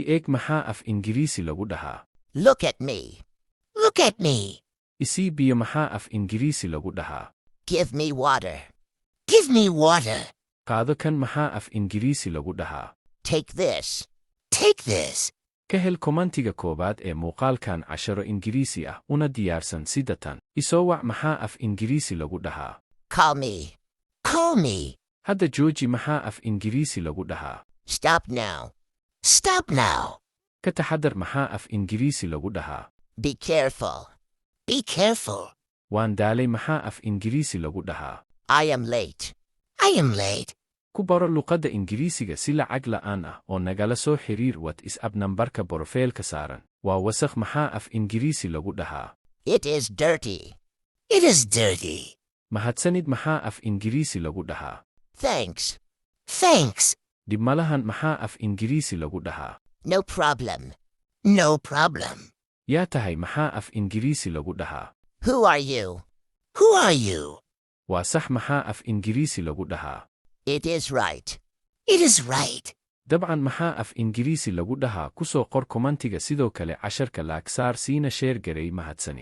I eeg maxaa af Ingiriisi lagu dhahaa? Look at me. Look at me. Isii biyo maxaa af Ingiriisi lagu dhahaa? Give me water. Give me water. Qaado kan maxaa af Ingiriisi lagu dhahaa? Take this. Take this. Ka hel komantiga koowaad ee muuqaalkan casharo Ingiriisi ah una diyaarsan sida tan. Isoo wac maxaa af Ingiriisi lagu dhahaa? Call me. Call me. Hadda jooji maxaa af Ingiriisi lagu dhahaa? Stop now. Stop now. Ka taxadar maxaa af Ingiriisi lagu dhahaa? Be careful. Be careful. Waan daalay maxaa af Ingiriisi lagu dhahaa? I am late. I am late. Ku baro luqadda Ingiriisiga si lacag la'aan ah oo nagala soo xiriir WhatsApp nambarka borofiilka saaran. Waa wasakh maxaa af Ingiriisi lagu dhahaa? It is dirty. It is dirty. Mahadsanid maxaa af Ingiriisi lagu dhahaa? Thanks. Thanks. Dhib malahan maxaa af Ingiriisi lagu dhahaa? No problem. No problem. Yaa tahay maxaa af Ingiriisi lagu dhahaa? Who are you? Who are you? Waa sax maxaa af Ingiriisi lagu dhahaa? It is right. It is right. dabcan maxaa af Ingiriisi lagu dhahaa ku soo qor komantiga sidoo kale casharka laag saar siina sheer garay mahadsanid.